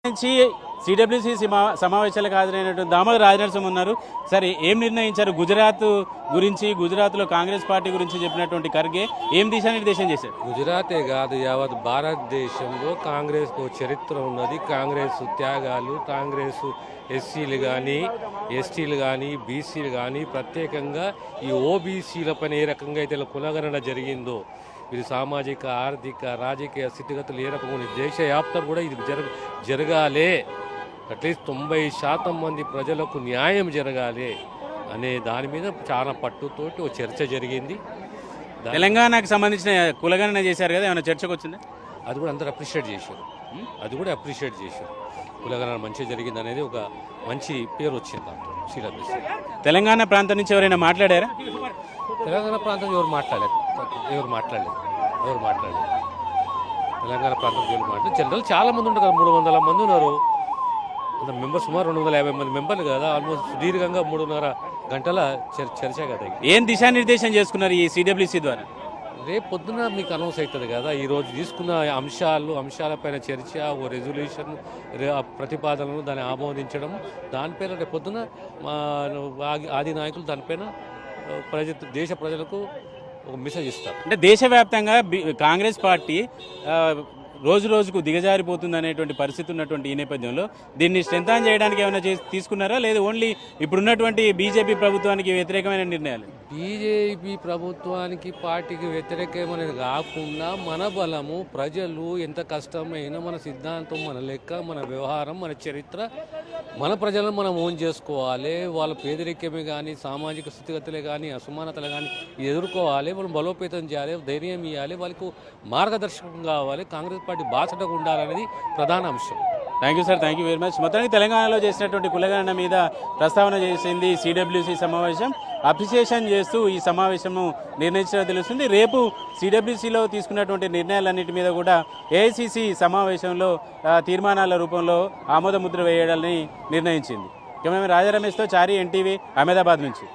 నుంచి సిడబ్ల్యూసీ సమావేశాలకు హాజరైనటువంటి దామోదర్ రాజనరసింహ ఉన్నారు. సరే, ఏం నిర్ణయించారు? గుజరాత్ గురించి, గుజరాత్లో కాంగ్రెస్ పార్టీ గురించి చెప్పినటువంటి ఖర్గే ఏం దిశానిర్దేశం చేశారు? గుజరాతే కాదు, యావత్ భారతదేశంలో కాంగ్రెస్ చరిత్ర ఉన్నది. కాంగ్రెస్ త్యాగాలు, కాంగ్రెస్ ఎస్సీలు కానీ, ఎస్టీలు కానీ, బీసీలు కానీ, ప్రత్యేకంగా ఈ ఓబీసీల పైన ఏ రకంగా అయితే కులగణన జరిగిందో, ఇది సామాజిక, ఆర్థిక, రాజకీయ స్థితిగతులు ఏ రకంగా దేశవ్యాప్తం కూడా ఇది జరగాలే, అట్లీస్ట్ 90% మంది ప్రజలకు న్యాయం జరగాలి అనే దాని మీద చాలా పట్టుతోటి ఓ చర్చ జరిగింది. తెలంగాణకు సంబంధించిన కులగణన చేశారు కదా, ఏమైనా చర్చకు వచ్చిందా? అది కూడా అందరూ అప్రిషియేట్ చేశారు. కులగణన మంచిగా జరిగింది అనేది ఒక మంచి పేరు వచ్చింది దాంతో సిడబ్ల్యూసీ. తెలంగాణ ప్రాంతం నుంచి ఎవరైనా మాట్లాడారా? తెలంగాణ ప్రాంతం ఎవరు మాట్లాడలేదు. తెలంగాణ ప్రాంతం జనరల్ చాలా మంది ఉంటారు కదా, 300 మంది ఉన్నారు. అంత మెంబర్స్ సుమారు 250 మంది మెంబర్లు కదా. ఆల్మోస్ట్ సుదీర్ఘంగా 3.5 గంటల చర్చ కదా. ఏం దిశానిర్దేశం చేసుకున్నారు ఈ సిడబ్ల్యూసీ ద్వారా? రేపు పొద్దున మీకు అనౌన్స్ అవుతుంది కదా. ఈరోజు తీసుకున్న అంశాలపైన చర్చ, ఓ రెజల్యూషన్, ప్రతిపాదనలు దాన్ని ఆమోదించడం, దానిపైన రేపు పొద్దున ఆది నాయకులు దానిపైన దేశ ప్రజలకు ఒక మెసేజ్ ఇస్తారు. అంటే దేశవ్యాప్తంగా కాంగ్రెస్ పార్టీ రోజు రోజుకు దిగజారిపోతుంది అనేటువంటి పరిస్థితి ఉన్నటువంటి ఈ నేపథ్యంలో దీన్ని స్ట్రెంథన్ చేయడానికి ఏమైనా తీసుకున్నారా, లేదు ఓన్లీ ఇప్పుడున్నటువంటి బీజేపీ ప్రభుత్వానికి వ్యతిరేకమైన నిర్ణయాలు? బీజేపీ ప్రభుత్వానికి, పార్టీకి వ్యతిరేకమైనది కాకుండా మన బలము, ప్రజలు ఎంత కష్టమైనా మన సిద్ధాంతం, మన లెక్క, మన వ్యవహారం, మన చరిత్ర, మన ప్రజలను మనం ఓన్ చేసుకోవాలి. వాళ్ళ పేదరికమే కానీ, సామాజిక స్థితిగతులే కానీ, అసమానతలు కానీ ఎదుర్కోవాలి. మనం బలోపేతం చేయాలి, ధైర్యం ఇవ్వాలి, వాళ్ళకు మార్గదర్శకం కావాలి. కాంగ్రెస్ పార్టీ బాసటగా ఉండాలనేది ప్రధాన అంశం. Thank you sir, thank you very much. మొత్తానికి తెలంగాణలో చేసినటువంటి కులగణన మీద ప్రస్తావన చేసింది సిడబ్ల్యూసీ సమావేశం. అప్రిసియేషన్ చేస్తూ ఈ సమావేశంను నిర్ణయించడం తెలుస్తుంది. రేపు సిడబ్ల్యూసీలో తీసుకున్నటువంటి నిర్ణయాలన్నింటి మీద కూడా ఏఐసీసీ సమావేశంలో తీర్మానాల రూపంలో ఆమోద ముద్ర వేయాలని నిర్ణయించింది. కెమెరామెన్ రాజా రమేష్తో చారి, ఎన్టీవీ, అహ్మదాబాద్ నుంచి.